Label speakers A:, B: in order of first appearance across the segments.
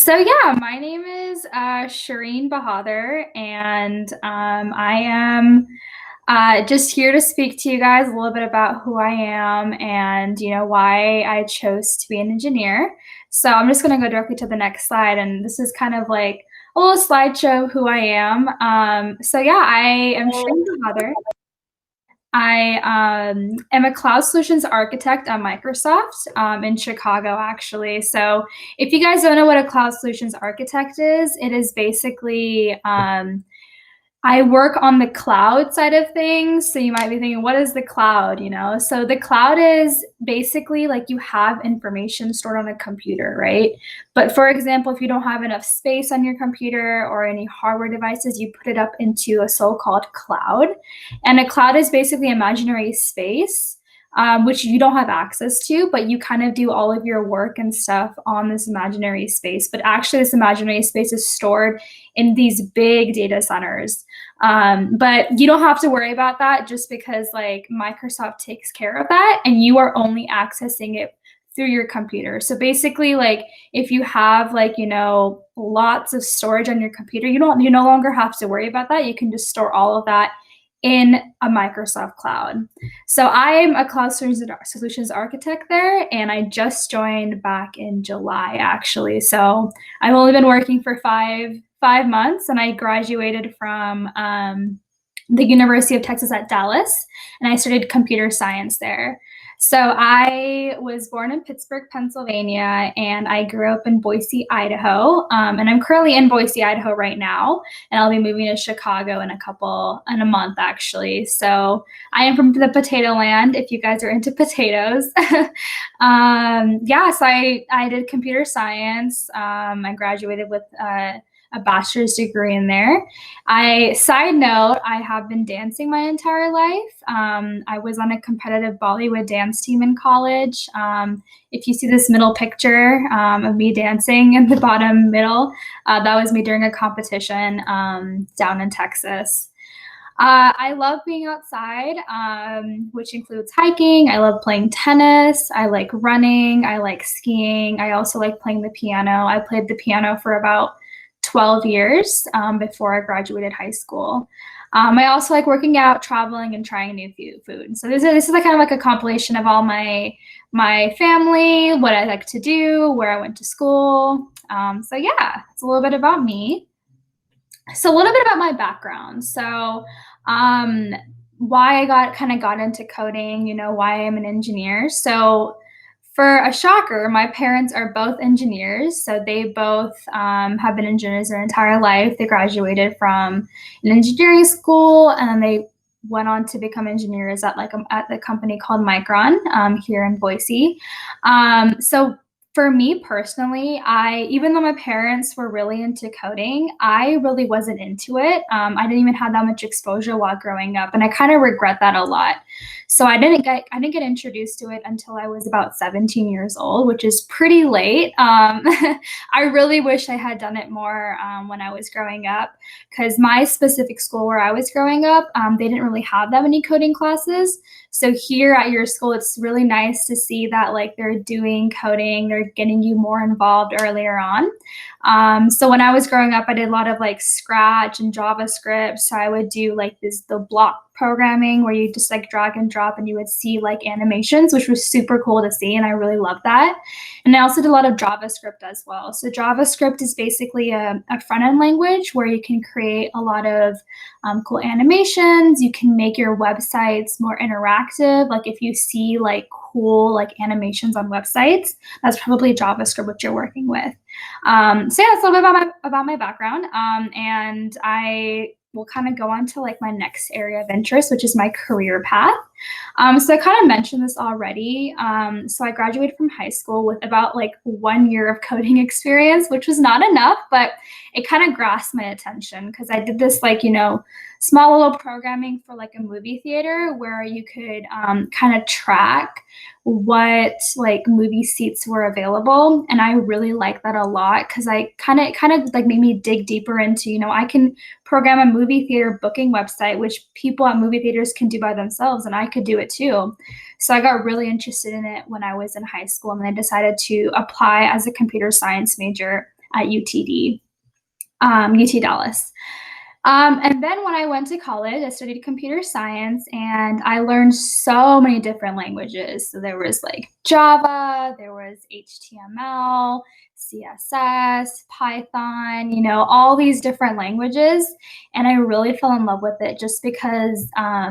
A: So yeah, my name is Shireen Bahadur, and I am just here to speak to you guys a little bit about who I am and why I chose to be an engineer. So I'm just going to go directly to the next slide, and this is kind of like a little slideshow of who I am. So yeah, I am Shireen Bahadur. I am a cloud solutions architect at Microsoft in Chicago, actually. So, if you guys don't know what a cloud solutions architect is, it is basically I work on the cloud side of things. So you might be thinking, what is the cloud? So the cloud is basically like you have information stored on a computer, right? But for example, if you don't have enough space on your computer or any hardware devices, you put it up into a so-called cloud. And a cloud is basically imaginary space. Which you don't have access to, but you kind of do all of your work and stuff on this imaginary space. But actually, this imaginary space is stored in these big data centers. But you don't have to worry about that just because like Microsoft takes care of that and you are only accessing it through your computer. So basically like if you have like, lots of storage on your computer, you no longer have to worry about that. You can just store all of that in a Microsoft cloud. So I'm a cloud solutions architect there, and I just joined back in July, actually. So I've only been working for five months, and I graduated from the University of Texas at Dallas, and I studied computer science there. So I was born in Pittsburgh, Pennsylvania, and I grew up in Boise, Idaho. And I'm currently in Boise, Idaho right now, and I'll be moving to Chicago in a month actually. So I am from the potato land, if you guys are into potatoes. Yeah, so I did computer science. I graduated with a bachelor's degree in there. Side note, I have been dancing my entire life. I was on a competitive Bollywood dance team in college. If you see this middle picture of me dancing in the bottom middle, that was me during a competition down in Texas. I love being outside, which includes hiking. I love playing tennis. I like running. I like skiing. I also like playing the piano. I played the piano for about 12 years before I graduated high school. I also like working out, traveling, and trying new food. So this is like kind of like a compilation of all my family, what I like to do, where I went to school. So yeah, it's a little bit about me. So a little bit about my background. So why I got into coding, why I'm an engineer. So for a shocker, my parents are both engineers. So they both have been engineers their entire life. They graduated from an engineering school and then they went on to become engineers at the company called Micron here in Boise. So for me personally, even though my parents were really into coding, I really wasn't into it. I didn't even have that much exposure while growing up, and I kind of regret that a lot. So I didn't get introduced to it until I was about 17 years old, which is pretty late. I really wish I had done it more when I was growing up, because my specific school where I was growing up, they didn't really have that many coding classes. So here at your school, it's really nice to see that like they're doing coding, they're getting you more involved earlier on. So when I was growing up, I did a lot of like Scratch and JavaScript. So I would do like the block programming where you just like drag and drop and you would see like animations, which was super cool to see. And I really loved that. And I also did a lot of JavaScript as well. So JavaScript is basically a front-end language where you can create a lot of cool animations. You can make your websites more interactive. Like if you see like cool like animations on websites, that's probably JavaScript what you're working with. So yeah, that's a little bit about my background. And I will kind of go on to like my next area of interest, which is my career path. So I kind of mentioned this already. So I graduated from high school with about like 1 year of coding experience, which was not enough, but it kind of grasped my attention because I did this like, small little programming for like a movie theater where you could kind of track what like movie seats were available. And I really like that a lot because I kind of like made me dig deeper into, I can program a movie theater booking website, which people at movie theaters can do by themselves, and I could do it too. So I got really interested in it when I was in high school, and then I decided to apply as a computer science major at UT Dallas. And then when I went to college, I studied computer science and I learned so many different languages. So there was like Java, there was HTML, CSS, Python, all these different languages. And I really fell in love with it just because I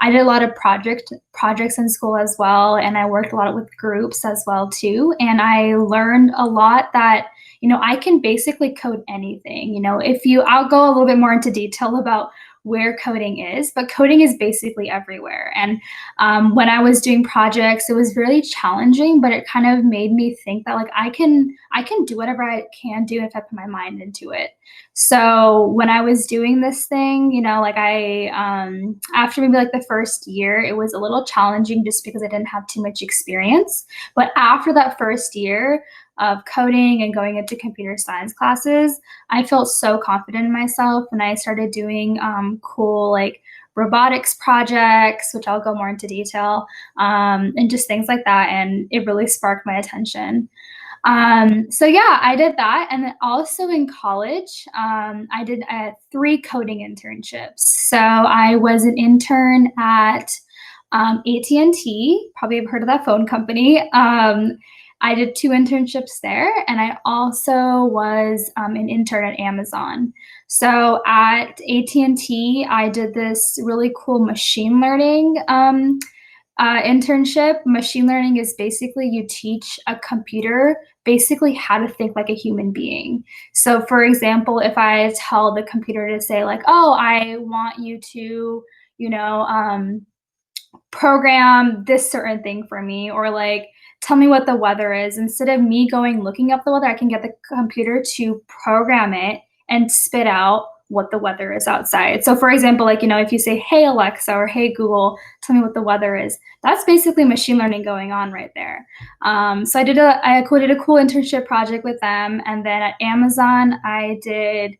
A: did a lot of projects in school as well. And I worked a lot with groups as well too. And I learned a lot that I can basically code anything. I'll go a little bit more into detail about where coding is, but coding is basically everywhere. And when I was doing projects, it was really challenging, but it kind of made me think that like I can do whatever I can do if I put my mind into it. So when I was doing this thing, like after maybe like the first year, it was a little challenging just because I didn't have too much experience. But after that first year of coding and going into computer science classes, I felt so confident in myself, and I started doing cool like robotics projects, which I'll go more into detail, and just things like that. And it really sparked my attention. So yeah, I did that. And then also in college, I did 3 coding internships. So I was an intern at AT&T, probably have heard of that phone company. I did 2 internships there, and I also was an intern at Amazon. So at AT&T, I did this really cool machine learning internship. Machine learning is basically you teach a computer basically how to think like a human being. So for example, if I tell the computer to say like, oh, I want you to, program this certain thing for me, or like tell me what the weather is, instead of me going looking up the weather, I can get the computer to program it and spit out what the weather is outside. So for example, like, if you say, hey Alexa or hey Google, tell me what the weather is, that's basically machine learning going on right there. So I coded a cool internship project with them. And then at Amazon, I did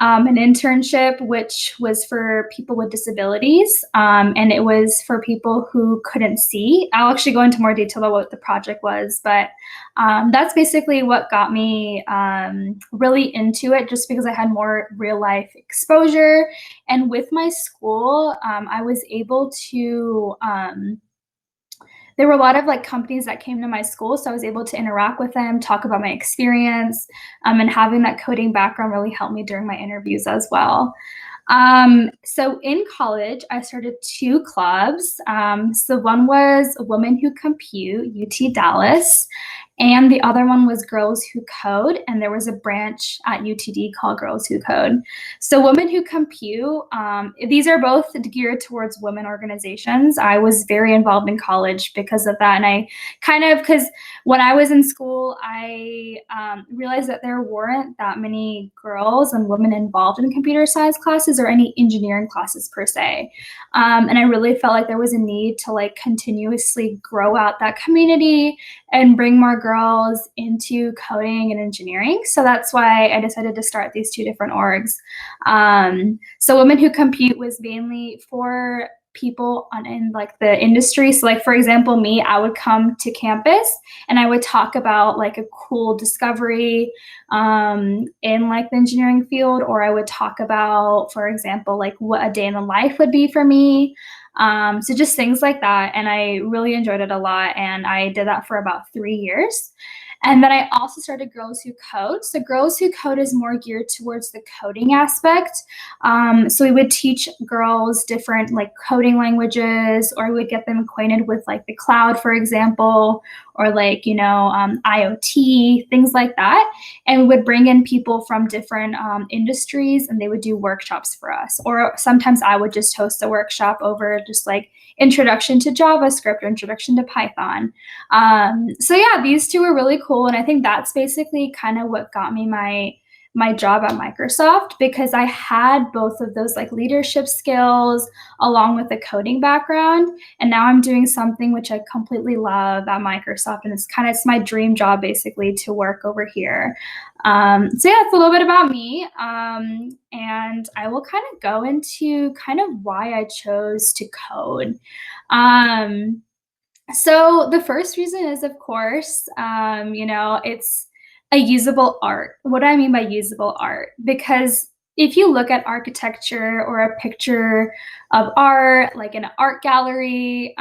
A: an internship, which was for people with disabilities, and it was for people who couldn't see. I'll actually go into more detail about what the project was, but that's basically what got me really into it, just because I had more real life exposure. And with my school, I was able to there were a lot of like companies that came to my school, so I was able to interact with them, talk about my experience, and having that coding background really helped me during my interviews as well. So in college, I started 2 clubs. So one was Women Who Compute, UT Dallas, and the other one was Girls Who Code, and there was a branch at UTD called Girls Who Code. So Women Who Compute, these are both geared towards women organizations. I was very involved in college because of that, and I because when I was in school, I realized that there weren't that many girls and women involved in computer science classes or any engineering classes per se. And I really felt like there was a need to like continuously grow out that community and bring more girls into coding and engineering. So that's why I decided to start these 2 different orgs. So Women Who Compute was mainly for people in like the industry. So like, for example, me, I would come to campus and I would talk about like a cool discovery in like the engineering field, or I would talk about, for example, like what a day in the life would be for me. So just things like that. And I really enjoyed it a lot. And I did that for about 3 years. And then I also started Girls Who Code. So Girls Who Code is more geared towards the coding aspect. So we would teach girls different like coding languages, or we would get them acquainted with like the cloud, for example, or like, IoT, things like that. And we would bring in people from different industries, and they would do workshops for us. Or sometimes I would just host a workshop over just like introduction to JavaScript or introduction to Python. So yeah, these 2 were really cool. And I think that's basically kind of what got me my job at Microsoft, because I had both of those like leadership skills along with a coding background. And now I'm doing something which I completely love at Microsoft. And it's my dream job basically to work over here. So yeah, it's a little bit about me. And I will kind of go into kind of why I chose to code. So the first reason is, of course, it's a usable art. What do I mean by usable art? Because if you look at architecture or a picture of art, like in an art gallery,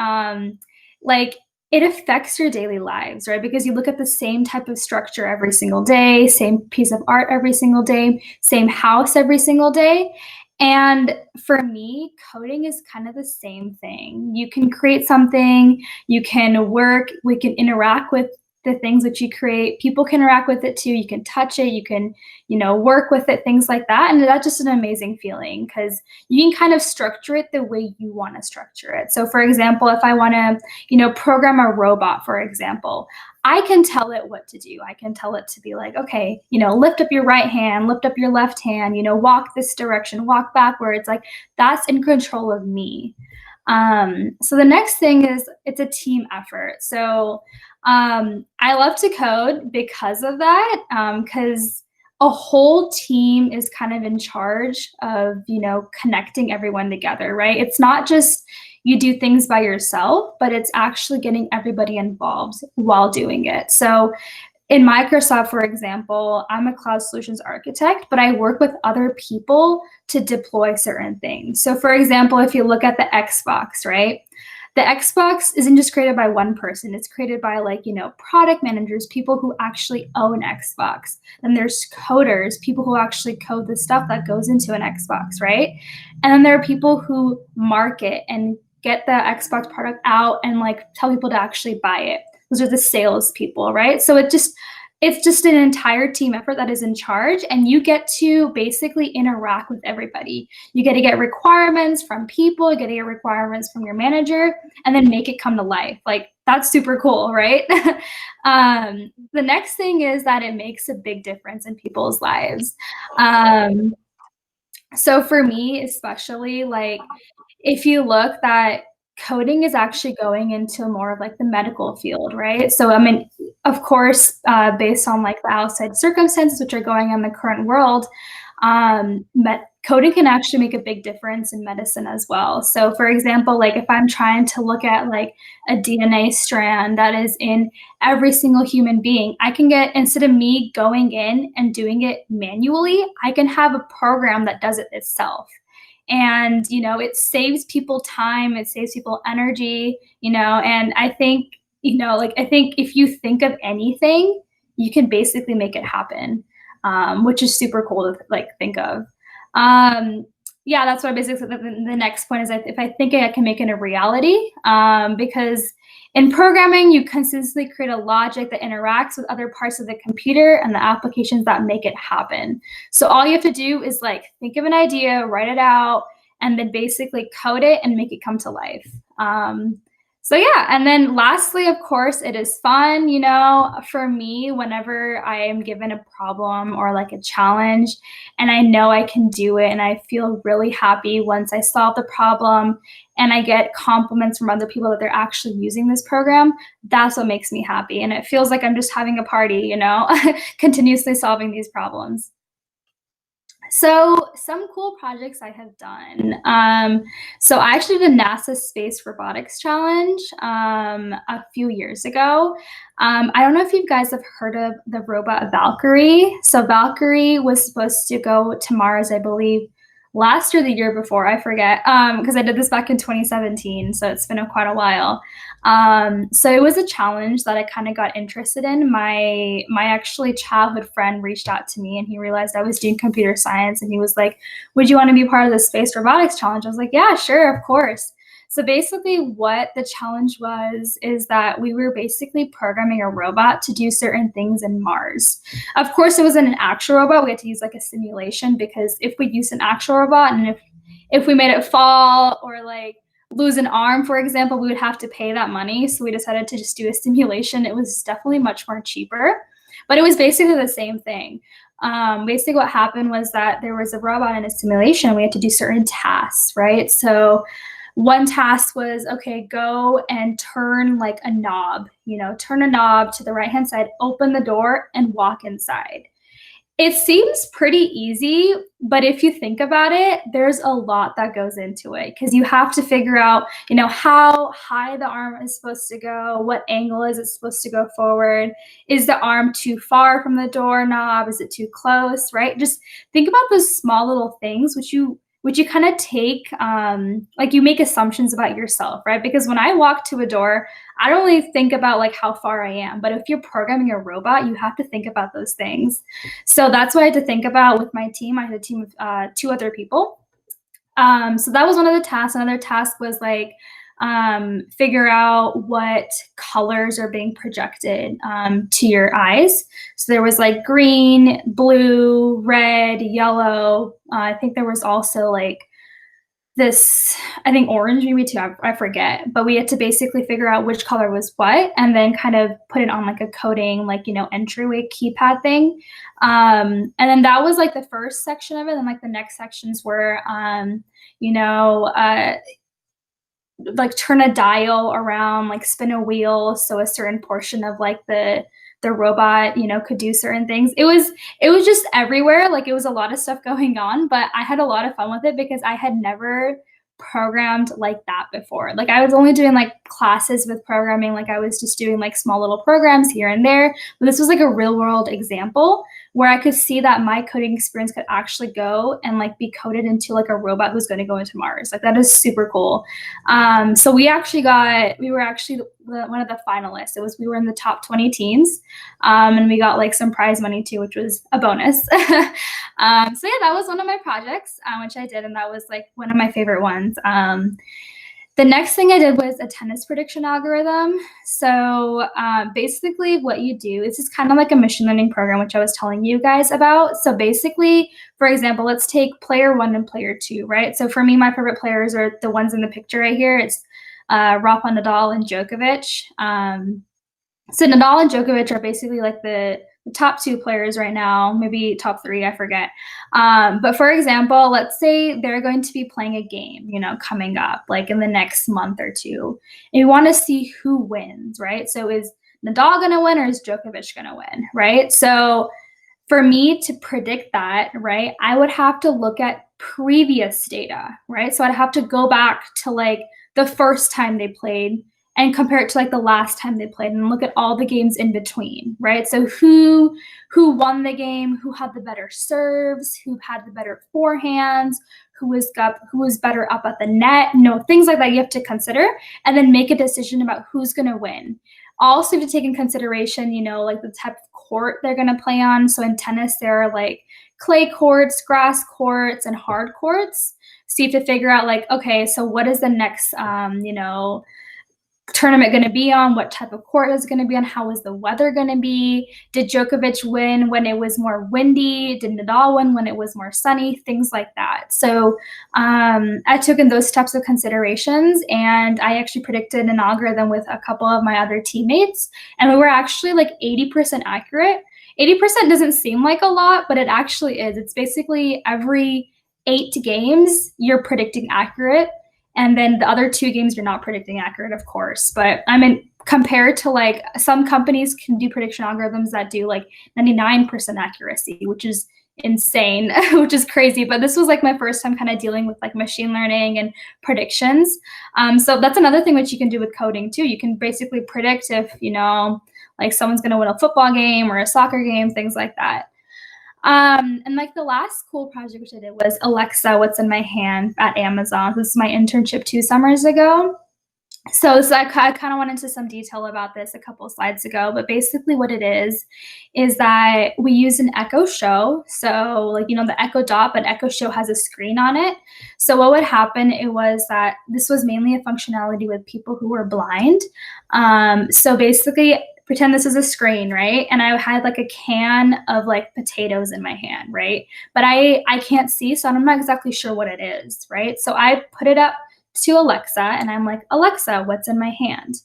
A: like it affects your daily lives, right? Because you look at the same type of structure every single day, same piece of art every single day, same house every single day. And for me, coding is kind of the same thing. You can create something, you can work, we can interact with the things that you create. People can interact with it too. You can touch it, you can, work with it, things like that. And that's just an amazing feeling because you can kind of structure it the way you want to structure it. So for example, if I want to, program a robot, for example, I can tell it what to do. I can tell it to be like, okay, lift up your right hand, lift up your left hand, walk this direction, walk backwards. Like that's in control of me. So the next thing is it's a team effort. So I love to code because of that, because a whole team is kind of in charge of, connecting everyone together, right? It's not just you do things by yourself, but it's actually getting everybody involved while doing it. So in Microsoft, for example, I'm a cloud solutions architect, but I work with other people to deploy certain things. So for example, if you look at the Xbox, right? The Xbox isn't just created by one person. It's created by product managers, people who actually own Xbox. Then there's coders, people who actually code the stuff that goes into an Xbox, right? And then there are people who market and get the Xbox product out and tell people to actually buy it. Those are the sales people, right? So it's just an entire team effort that is in charge, and you get to basically interact with everybody. You get to get requirements from people, you get to get requirements from your manager, and then make it come to life. Like that's super cool, right? The next thing is that it makes a big difference in people's lives. So for me, especially, if you look that coding is actually going into more of the medical field, right? So I mean, of course, based on the outside circumstances which are going on in the current world, coding can actually make a big difference in medicine as well. So for example, if I'm trying to look at a DNA strand that is in every single human being, I can get, instead of me going in and doing it manually, I can have a program that does it itself. And it saves people time, it saves people energy, and I think, I think if you think of anything, you can basically make it happen, which is super cool to think of. Yeah, that's what I basically said. The next point is if I think I can make it a reality, because in programming, you consistently create a logic that interacts with other parts of the computer and the applications that make it happen. So all you have to do is think of an idea, write it out, and then basically code it and make it come to life. So yeah, and then lastly, of course, it is fun. For me, whenever I am given a problem or a challenge and I know I can do it and I feel really happy once I solve the problem and I get compliments from other people that they're actually using this program, that's what makes me happy. And it feels like I'm just having a party, continuously solving these problems. So some cool projects I have done. So I actually did a NASA Space Robotics Challenge a few years ago. I don't know if you guys have heard of the robot Valkyrie. So Valkyrie was supposed to go to Mars, I believe, last or the year before, I forget, because I did this back in 2017, so it's been quite a while. So it was a challenge that I kind of got interested in. My actually childhood friend reached out to me and he realized I was doing computer science and he was like, would you want to be part of the Space Robotics Challenge? I was like, yeah, sure, of course. So basically what the challenge was is that we were basically programming a robot to do certain things in Mars. Of course, it wasn't an actual robot. We had to use a simulation, because if we used an actual robot and if we made it fall or lose an arm, for example, we would have to pay that money. So we decided to just do a simulation. It was definitely much more cheaper, but it was basically the same thing. Basically what happened was that there was a robot in a simulation. We had to do certain tasks, right? So one task was, okay, go and turn a knob, turn a knob to the right-hand side, open the door and walk inside. It seems pretty easy, but if you think about it, there's a lot that goes into it because you have to figure out, how high the arm is supposed to go, what angle is it supposed to go forward, is the arm too far from the doorknob, is it too close, right? Just think about those small little things which you kind of take like you make assumptions about yourself, right? Because when I walk to a door, I don't really think about like how far I am, but if you're programming a robot, you have to think about those things. So that's what I had to think about with my team. I had a team of two other people. So that was one of the tasks. Another task was like figure out what colors are being projected to your eyes. So there was like green, blue, red, yellow. I think there was also like this, I think orange maybe too, I forget, but we had to basically figure out which color was what and then kind of put it on like a coding, like, entryway keypad thing. And then that was like the first section of it. And like the next sections were, you know, uh, like turn a dial around, like spin a wheel so a certain portion of like the robot, could do certain things. It was just everywhere. Like it was a lot of stuff going on, but I had a lot of fun with it because I had never programmed like that before. Like I was only doing like classes with programming, like I was just doing like small little programs here and there. But this was like a real world example where I could see that my coding experience could actually go and like be coded into like a robot who's going to go into Mars. Like that is super cool. So we were actually one of the finalists. We were in the top 20 teams, and we got like some prize money too, which was a bonus. So yeah, that was one of my projects, which I did, and that was like one of my favorite ones. The next thing I did was a tennis prediction algorithm. So basically what you do is it's kind of like a machine learning program, which I was telling you guys about. So basically, for example, let's take player one and player two, right? So for me, my favorite players are the ones in the picture right here. It's Rafa, Nadal, and Djokovic. So Nadal and Djokovic are basically like the top two players right now, maybe top three, I forget. But for example, let's say they're going to be playing a game, coming up like in the next month or two. And you want to see who wins, right? So is Nadal going to win or is Djokovic going to win, right? So for me to predict that, right, I would have to look at previous data, right? So I'd have to go back to like the first time they played and compare it to like the last time they played and look at all the games in between, right? So who won the game, who had the better serves, who had the better forehands, who was better up at the net, things like that you have to consider and then make a decision about who's going to win. Also, you have to take in consideration, like the type of court they're going to play on. So in tennis, there are like clay courts, grass courts, and hard courts. So you have to figure out like, okay, so what is the next, tournament going to be on? What type of court is going to be on? How is the weather going to be? Did Djokovic win when it was more windy? Did Nadal win when it was more sunny? Things like that. So I took in those types of considerations, and I actually predicted an algorithm with a couple of my other teammates, and we were actually like 80% accurate. 80% doesn't seem like a lot, but it actually is. It's basically every 8 games you're predicting accurate. And then the other 2 games, you're not predicting accurate, of course. But I mean, compared to like some companies can do prediction algorithms that do like 99% accuracy, which is insane, which is crazy. But this was like my first time kind of dealing with like machine learning and predictions. So that's another thing which you can do with coding too. You can basically predict if, like someone's going to win a football game or a soccer game, things like that. And like the last cool project which I did was Alexa, What's in My Hand at Amazon. This is my internship 2 summers ago. So I kind of went into some detail about this a couple of slides ago, but basically what it is that we use an Echo Show. So like, the Echo Dot, but Echo Show has a screen on it. So what would happen, it was that this was mainly a functionality with people who were blind. So basically, pretend this is a screen, right? And I had like a can of like potatoes in my hand, right? But I can't see, so I'm not exactly sure what it is, right? So I put it up to Alexa and I'm like, Alexa, what's in my hand?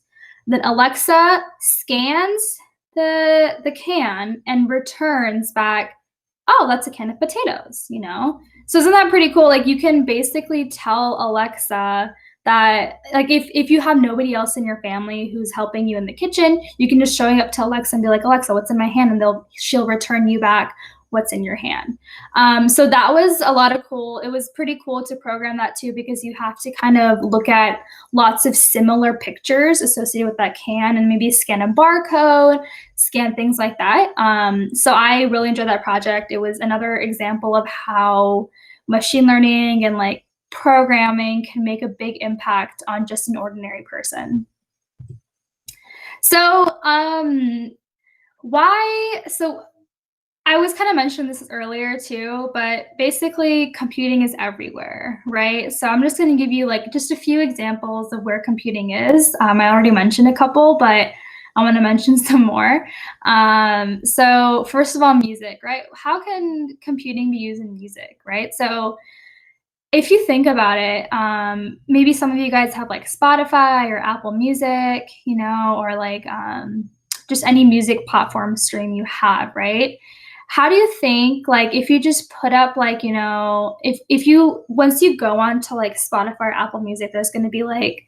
A: Then Alexa scans the can and returns back, oh, that's a can of potatoes, So isn't that pretty cool? Like you can basically tell Alexa that like if you have nobody else in your family who's helping you in the kitchen, you can just showing up to Alexa and be like, Alexa, what's in my hand? And she'll return you back what's in your hand. So that was a lot of cool. It was pretty cool to program that too, because you have to kind of look at lots of similar pictures associated with that can and maybe scan a barcode, scan things like that. So I really enjoyed that project. It was another example of how machine learning and like programming can make a big impact on just an ordinary person. So so I was kind of mentioning this earlier too, but basically computing is everywhere, right? So I'm just going to give you like just a few examples of where computing is. I already mentioned a couple, but I want to mention some more. So first of all, music, right? How can computing be used in music, right? So if you think about it, maybe some of you guys have like Spotify or Apple Music, you know, or like just any music platform stream you have, right? How do you think, like, if you just put up, like, you know, if you once you go on to like Spotify or Apple Music, there's going to be like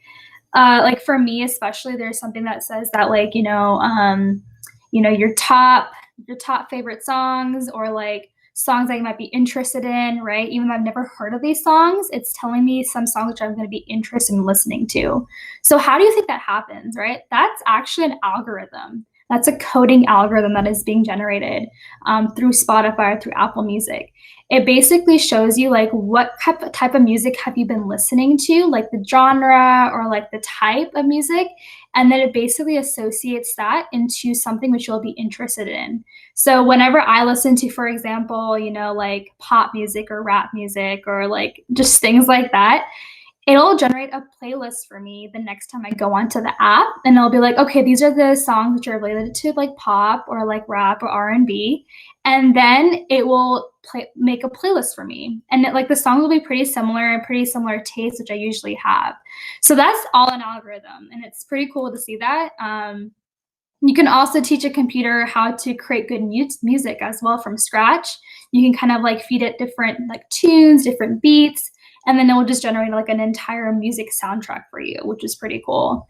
A: for me especially, there's something that says that like your top favorite songs, or like songs that you might be interested in, right? Even though I've never heard of these songs, it's telling me some songs which I'm going to be interested in listening to. So how do you think that happens, right? That's actually an algorithm. That's a coding algorithm that is being generated through Spotify or through Apple Music. It basically shows you like what type of music have you been listening to, like the genre or like the type of music, and then it basically associates that into something which you'll be interested in. So whenever I listen to, for example, you know, like pop music or rap music or like just things like that, it'll generate a playlist for me the next time I go onto the app, and it'll be like, okay, these are the songs which are related to like pop or like rap or R&B, and then it will make a playlist for me, and like the songs will be pretty similar tastes, which I usually have. So that's all an algorithm, and it's pretty cool to see that. You can also teach a computer how to create good music as well from scratch. You can kind of like feed it different like tunes, different beats, and then it will just generate like an entire music soundtrack for you, which is pretty cool.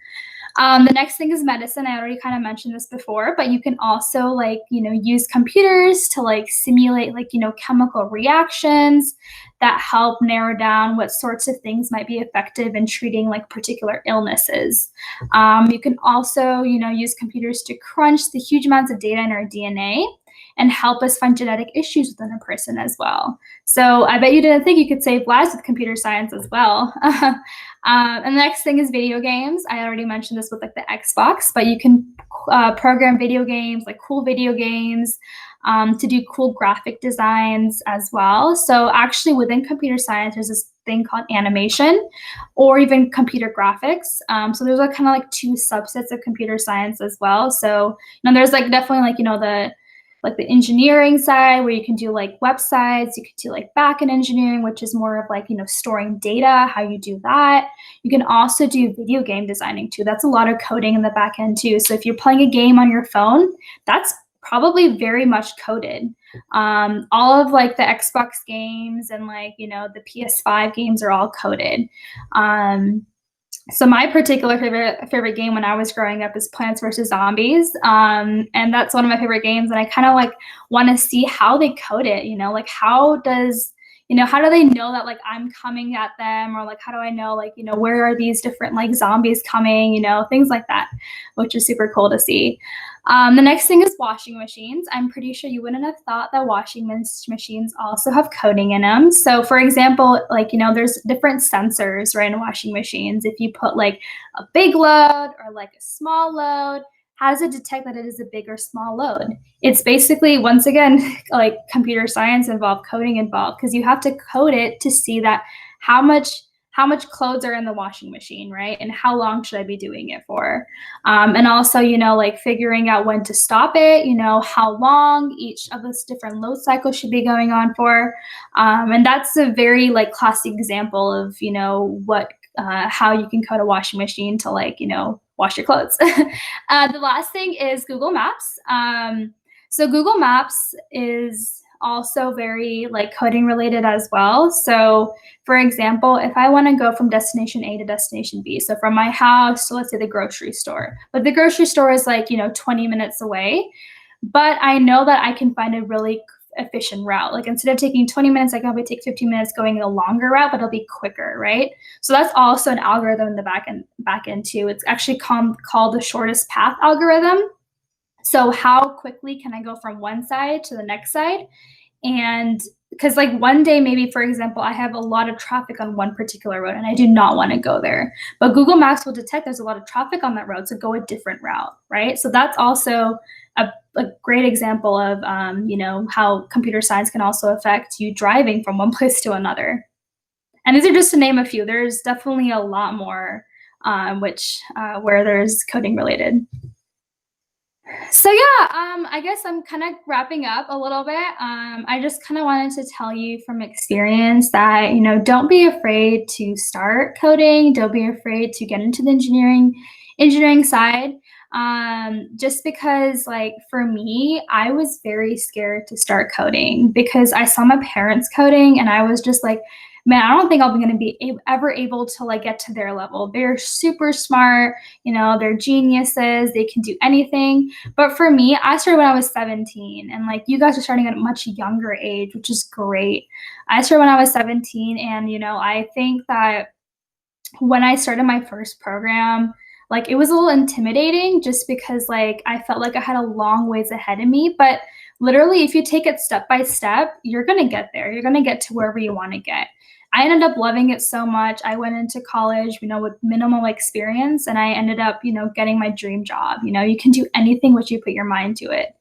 A: The next thing is medicine. I already kind of mentioned this before, but you can also like, you know, use computers to like simulate like, you know, chemical reactions that help narrow down what sorts of things might be effective in treating like particular illnesses. You can also, you know, use computers to crunch the huge amounts of data in our DNA and help us find genetic issues within a person as well. So I bet you didn't think you could save lives with computer science as well. And the next thing is video games. I already mentioned this with like the Xbox, but you can program video games, like cool video games, to do cool graphic designs as well. So actually within computer science, there's this thing called animation or even computer graphics. So there's like kind of like two subsets of computer science as well. So, you know, there's like definitely like, you know, the engineering side where you can do like websites, you could do like backend engineering, which is more of like, you know, storing data, how you do that. You can also do video game designing too. That's a lot of coding in the backend too. So if you're playing a game on your phone, that's probably very much coded. All of like the Xbox games and like, you know, the PS5 games are all coded. So my particular favorite game when I was growing up is Plants vs. Zombies. And that's one of my favorite games. And I kind of like want to see how they code it, you know, like how do they know that like I'm coming at them, or like how do I know like, you know, where are these different like zombies coming, you know, things like that, which is super cool to see. The next thing is washing machines. I'm pretty sure you wouldn't have thought that washing machines also have coding in them. So for example, like, you know, there's different sensors, right, in washing machines. If you put like a big load or like a small load, how does it detect that it is a big or small load? It's basically, once again, like computer science involved, coding involved, because you have to code it to see that how much clothes are in the washing machine, right? And how long should I be doing it for? And also, you know, like figuring out when to stop it, you know, how long each of those different load cycles should be going on for. And that's a very like classic example of, you know, how you can code a washing machine to like, you know, wash your clothes. The last thing is Google Maps. So Google Maps is also very like coding related as well. So for example, if I want to go from destination A to destination B, so from my house to, let's say, the grocery store, but the grocery store is like, you know, 20 minutes away, but I know that I can find a really efficient route. Like instead of taking 20 minutes, I can probably take 15 minutes going a longer route, but it'll be quicker, right? So that's also an algorithm in the back end too. It's actually called the shortest path algorithm. So how quickly can I go from one side to the next side? And because like one day, maybe for example, I have a lot of traffic on one particular road and I do not want to go there, but Google Maps will detect there's a lot of traffic on that road, so go a different route, right? So that's also a great example of how computer science can also affect you driving from one place to another. And these are just to name a few. There's definitely a lot more where there's coding related. So yeah, I guess I'm kind of wrapping up a little bit. I just kind of wanted to tell you from experience that, don't be afraid to start coding. Don't be afraid to get into the engineering side. Just because like for me, I was very scared to start coding because I saw my parents coding and I was just like, man, I don't think I'll be going to be ever able to like get to their level. They're super smart, they're geniuses, they can do anything. But for me, I started when I was 17 and like you guys are starting at a much younger age, which is great. I started when I was 17 and, I think that when I started my first program, like it was a little intimidating just because like I felt like I had a long ways ahead of me, but literally if you take it step by step, you're going to get there. You're going to get to wherever you want to get. I ended up loving it so much. I went into college, with minimal experience and I ended up, getting my dream job. You can do anything once you put your mind to it.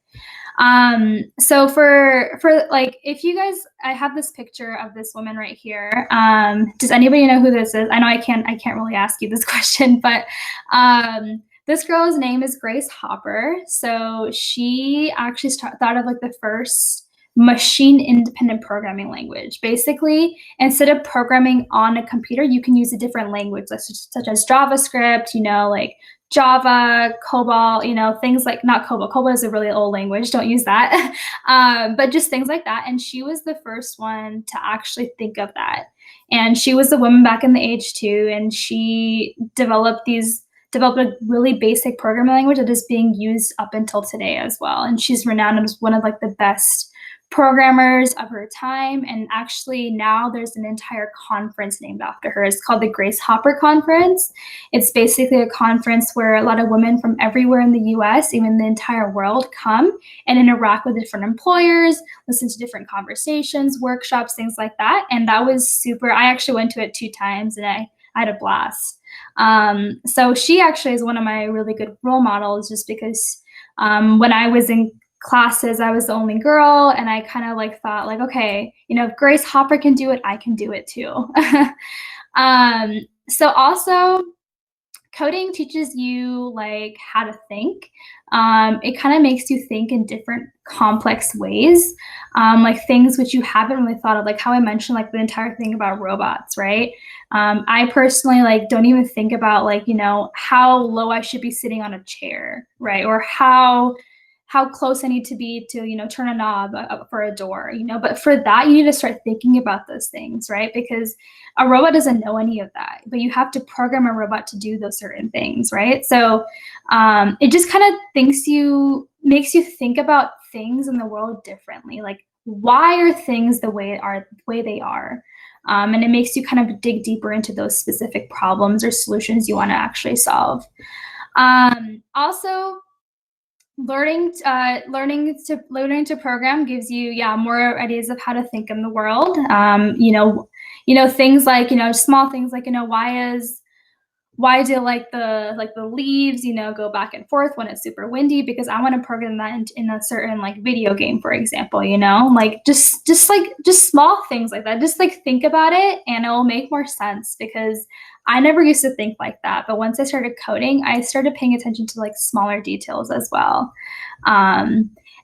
A: So for like, if you guys, I have this picture of this woman right here. Does anybody know who this is? I know I can't really ask you this question, but, this girl's name is Grace Hopper. So she actually thought of like the first machine independent programming language. Basically, instead of programming on a computer, you can use a different language, such as JavaScript, like Java, COBOL, things like, not COBOL. COBOL is a really old language. Don't use that. But just things like that. And she was the first one to actually think of that. And she was a woman back in the age too. And she developed a really basic programming language that is being used up until today as well. And she's renowned as one of like the best programmers of her time. And actually now there's an entire conference named after her. It's called the Grace Hopper Conference. It's basically a conference where a lot of women from everywhere in the US, even the entire world, come and interact with different employers, listen to different conversations, workshops, things like that. And that was super. I actually went to it 2 times and I had a blast. So she actually is one of my really good role models just because when I was in classes, I was the only girl and I kind of like thought like, okay, if Grace Hopper can do it, I can do it too. So also coding teaches you like how to think. It kind of makes you think in different complex ways, like things which you haven't really thought of, like how I mentioned like the entire thing about robots, right? I personally like don't even think about like, how low I should be sitting on a chair, right? Or how close I need to be to, turn a knob for a door, but for that, you need to start thinking about those things, right? Because a robot doesn't know any of that, but you have to program a robot to do those certain things, right? So it just kind of makes you think about things in the world differently. Like, why are things the way they are? And it makes you kind of dig deeper into those specific problems or solutions you want to actually solve. Also, learning to program gives you more ideas of how to think in the world. Things like small things like why do like the leaves go back and forth when it's super windy, because I want to program that in a certain like video game, for example. Like just small things like that. Just like think about it and it will make more sense, because I never used to think like that, but once I started coding, I started paying attention to like smaller details as well.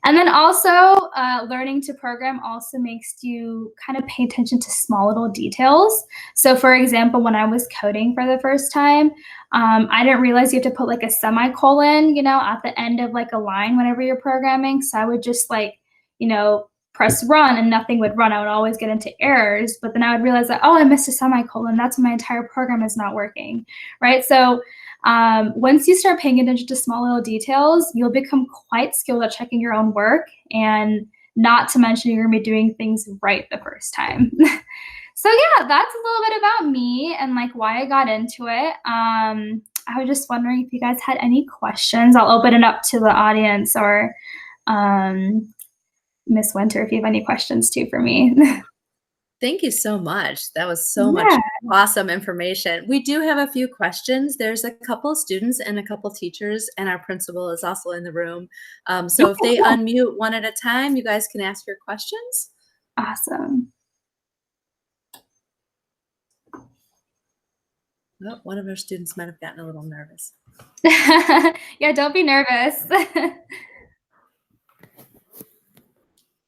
A: And then also learning to program also makes you kind of pay attention to small little details. So for example, when I was coding for the first time, I didn't realize you have to put like a semicolon, at the end of like a line whenever you're programming. So I would just like, press run and nothing would run. I would always get into errors, but then I would realize that, oh, I missed a semicolon. That's when my entire program is not working, right? So once you start paying attention to small little details, you'll become quite skilled at checking your own work and not to mention you're gonna be doing things right the first time. So yeah, that's a little bit about me and like why I got into it. I was just wondering if you guys had any questions. I'll open it up to the audience or um, Miss Winter if you have any questions too for me.
B: Thank you so much. That was so much
A: Yeah,
B: awesome information. We do have a few questions. There's a couple students and a couple teachers, and our principal is also in the room.
A: yeah,
B: So if they
A: yeah.
B: unmute one at a time, you guys can ask your questions.
A: Awesome.
B: Oh, one of our students might have gotten a little nervous.
A: Yeah, don't be nervous.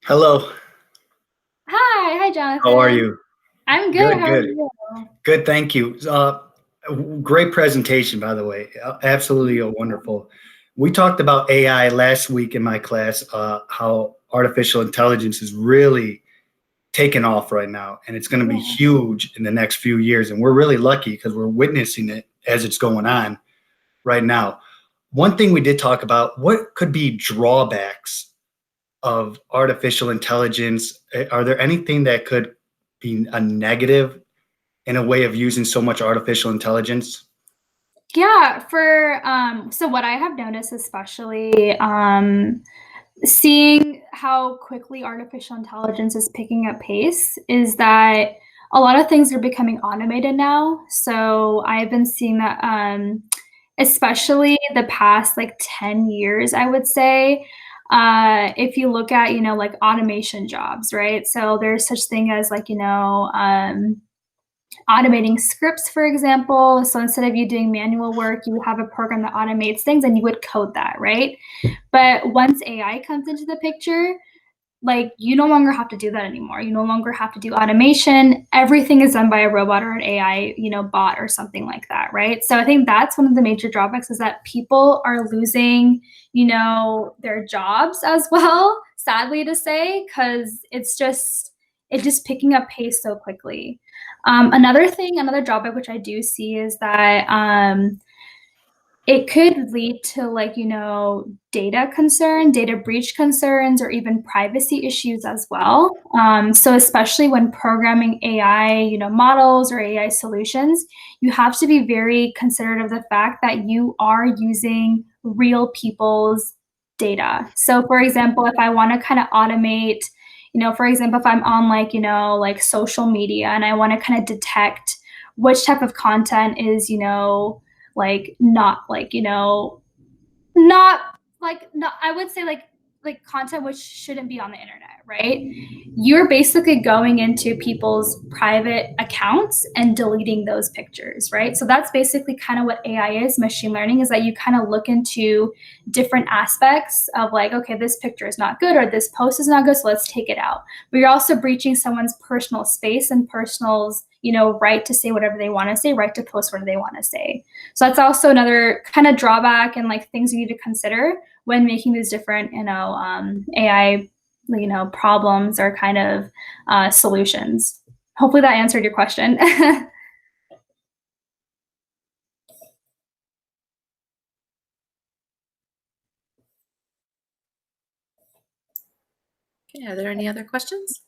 C: Hello.
A: Hi,
C: How are
A: Jonathan.
C: you?
A: I'm good.
C: Good,
A: How are
C: good.
A: you?
C: Good, thank you. Great presentation, by the way. Absolutely wonderful. We talked about AI last week in my class, how artificial intelligence is really taking off right now, and it's going to be
A: Yeah.
C: huge in the next few years. And we're really lucky because we're witnessing it as it's going on right now. One thing we did talk about, what could be drawbacks of artificial intelligence? Are there anything that could be a negative in a way of using so much artificial intelligence?
A: Yeah, for so what I have noticed especially seeing how quickly artificial intelligence is picking up pace is that a lot of things are becoming automated now. So I've been seeing that especially the past like 10 years, I would say. If you look at, like automation jobs, right? So there's such thing as like, automating scripts, for example. So instead of you doing manual work, you would have a program that automates things and you would code that, right? But once AI comes into the picture, like you no longer have to do that anymore. You no longer have to do automation. Everything is done by a robot or an AI, bot or something like that, right? So I think that's one of the major drawbacks is that people are losing, their jobs as well, sadly to say, because it's just picking up pace so quickly. Another drawback which I do see is that it could lead to like, data breach concerns, or even privacy issues as well. So especially when programming AI, models or AI solutions, you have to be very considerate of the fact that you are using real people's data. So for example, if I want to kind of automate, for example, if I'm on like, like social media and I want to kind of detect which type of content is, like not like not not I would say like content which shouldn't be on the internet, right? You're basically going into people's private accounts and deleting those pictures, right? So that's basically kind of what AI is, machine learning, is that you kind of look into different aspects of like, okay, this picture is not good or this post is not good, so let's take it out. But you're also breaching someone's personal space and personal's, right to say whatever they want to say, right to post whatever they want to say. So that's also another kind of drawback and like things you need to consider when making these different, AI, problems or kind of solutions. Hopefully that answered your question.
B: Okay, are there any other questions?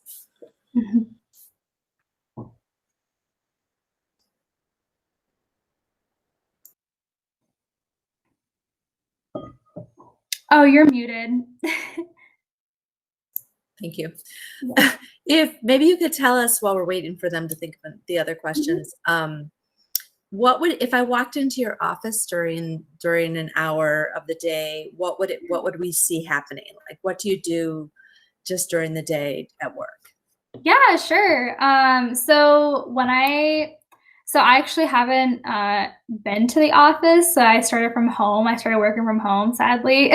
A: Oh, you're muted.
B: Thank you.
A: Yeah.
B: If maybe you could tell us while we're waiting for them to think of the other questions, what would, if I walked into your office during an hour of the day, what would we see happening? Like, what do you do just during the day at work?
A: Yeah, sure. So I actually haven't been to the office. So I started from home. I started working from home, sadly.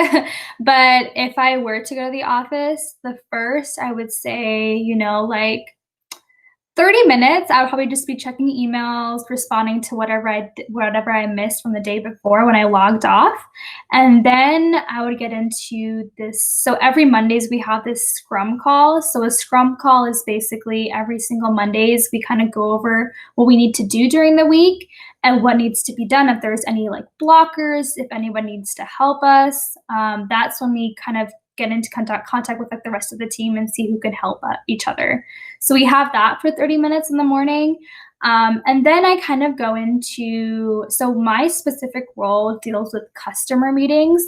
A: But if I were to go to the office, the first I would say, like 30 minutes, I would probably just be checking emails, responding to whatever I missed from the day before when I logged off. And then I would get into this. So every Mondays we have this scrum call. So a scrum call is basically every single Mondays we kind of go over what we need to do during the week and what needs to be done. If there's any like blockers, if anyone needs to help us, that's when we kind of get into contact with like the rest of the team and see who can help each other. So we have that for 30 minutes in the morning. And then I kind of go into, so my specific role deals with customer meetings.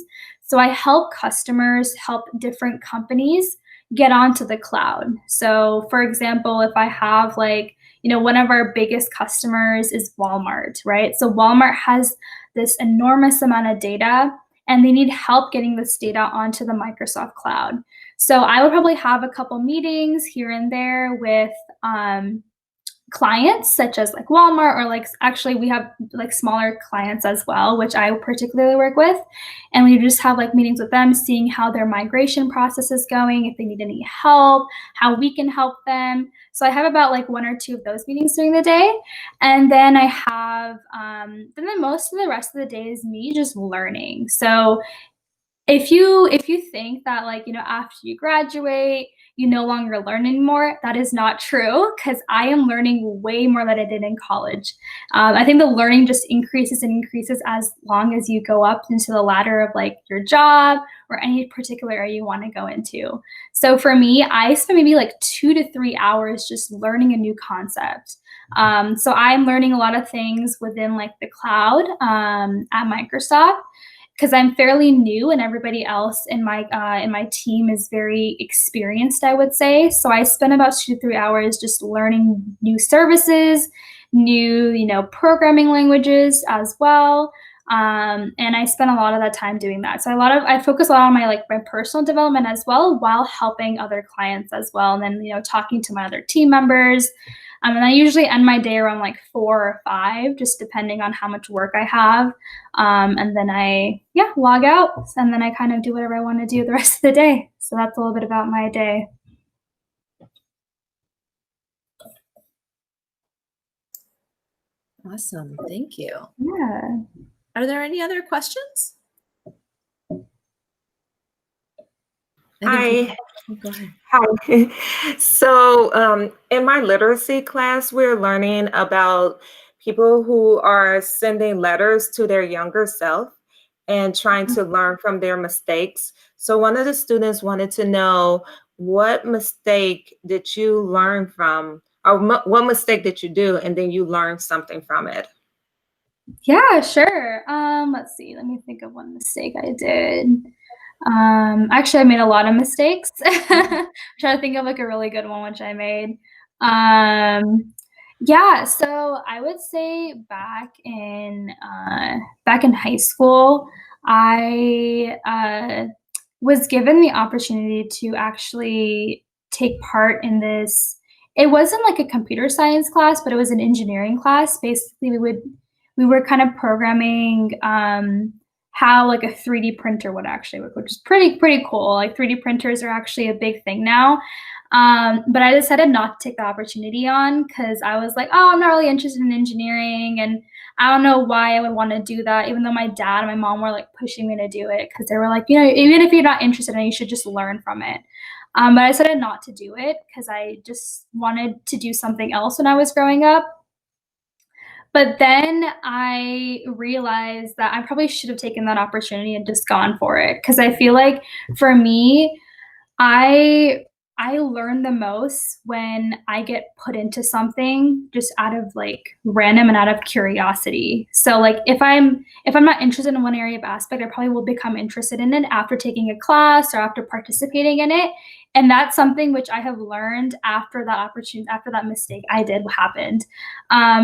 A: So I help customers help different companies get onto the cloud. So for example, if I have like, one of our biggest customers is Walmart, right? So Walmart has this enormous amount of data and they need help getting this data onto the Microsoft cloud. So I would probably have a couple meetings here and there with clients such as like Walmart, or like actually we have like smaller clients as well, which I particularly work with. And we just have like meetings with them, seeing how their migration process is going, if they need any help, how we can help them. So I have about like 1 or 2 of those meetings during the day. And then I have, then most of the rest of the day is me just learning. So if you think that like, after you graduate, you no longer learn anymore, that is not true, because I am learning way more than I did in college. I think the learning just increases and increases as long as you go up into the ladder of like your job or any particular area you want to go into. So for me, I spend maybe like 2 to 3 hours just learning a new concept. So I'm learning a lot of things within like the cloud at Microsoft, because I'm fairly new and everybody else in my team is very experienced, I would say. So I spend about 2 to 3 hours just learning new services, new programming languages as well. And I spend a lot of that time doing that. So I focus a lot on my personal development as well, while helping other clients as well. And then, talking to my other team members. And I usually end my day around like 4 or 5, just depending on how much work I have. And then I log out, and then I kind of do whatever I want to do the rest of the day. So that's a little bit about my day.
B: Awesome. Thank you.
A: Yeah.
B: Are there any other questions?
D: Hi.
B: Go ahead.
D: Hi. So, in my literacy class, we're learning about people who are sending letters to their younger self and trying to learn from their mistakes. So, one of the students wanted to know, what mistake did you learn from, or what mistake did you do, and then you learned something from it?
A: Yeah, sure. Let's see. Let me think of one mistake I did. Actually, I made a lot of mistakes. I'm trying to think of like a really good one which I made. Yeah, so I would say back in high school, I was given the opportunity to actually take part in this. It wasn't like a computer science class, but it was an engineering class. Basically, we were kind of programming how like a 3D printer would actually work, which is pretty cool. Like 3D printers are actually a big thing now. But I decided not to take the opportunity on, because I was like, oh, I'm not really interested in engineering, and I don't know why I would want to do that, even though my dad and my mom were like pushing me to do it, because they were like, even if you're not interested in it, you should just learn from it. But I decided not to do it because I just wanted to do something else when I was growing up. But then I realized that I probably should have taken that opportunity and just gone for it, because I feel like for me, I learn the most when I get put into something just out of like random and out of curiosity. So like if I'm not interested in one area of aspect, I probably will become interested in it after taking a class or after participating in it. And that's something which I have learned after that opportunity, after that mistake I did happened.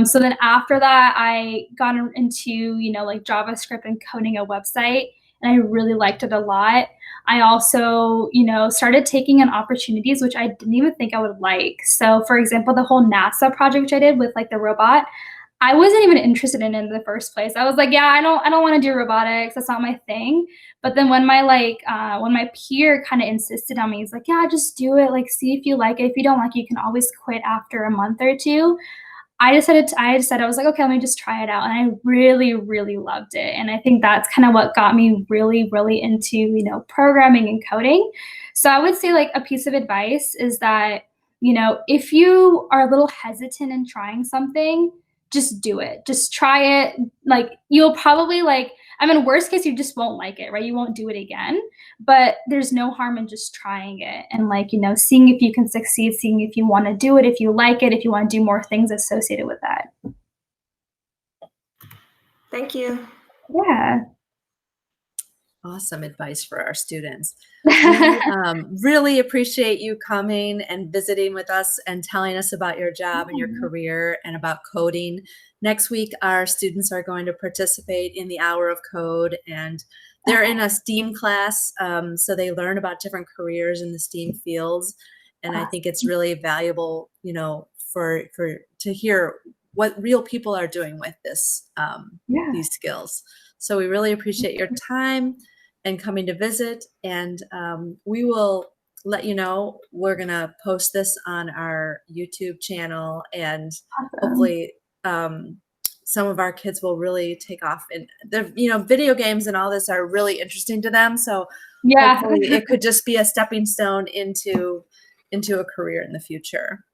A: So then after that, I got into, like JavaScript and coding a website, and I really liked it a lot. I also, started taking on opportunities which I didn't even think I would like. So for example, the whole NASA project which I did with like the robot, I wasn't even interested in it in the first place. I was like, yeah, I don't want to do robotics. That's not my thing. But then when my peer kind of insisted on me, he's like, yeah, just do it. Like, see if you like it. If you don't like it, you can always quit after a month or 2. I decided I was like, okay, let me just try it out. And I really, really loved it. And I think that's kind of what got me really, really into, programming and coding. So I would say like a piece of advice is that, if you are a little hesitant in trying something, just do it. Just try it. Like you'll probably like, I mean, worst case, you just won't like it, right? You won't do it again. But there's no harm in just trying it and like, you know, seeing if you can succeed, seeing if you want to do it, if you like it, if you want to do more things associated with that.
D: Thank you.
A: Yeah.
B: Awesome advice for our students. We really appreciate you coming and visiting with us and telling us about your job and your career and about coding. Next week, our students are going to participate in the Hour of Code, and they're in a STEAM class, so they learn about different careers in the STEAM fields. And I think it's really valuable, you know, to hear what real people are doing with this, these skills. So we really appreciate your time and coming to visit, and we will let you know. We're gonna post this on our YouTube channel, and hopefully some of our kids will really take off. And the, you know, video games and all this are really interesting to them, so hopefully it could just be a stepping stone into a career in the future.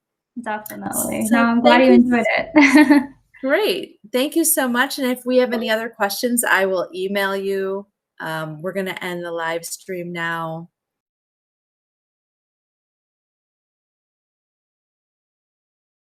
A: Definitely.
B: So
A: no, I'm glad you enjoyed it.
B: Great. Thank you so much. And if we have any other questions, I will email you. We're going to end the live stream now.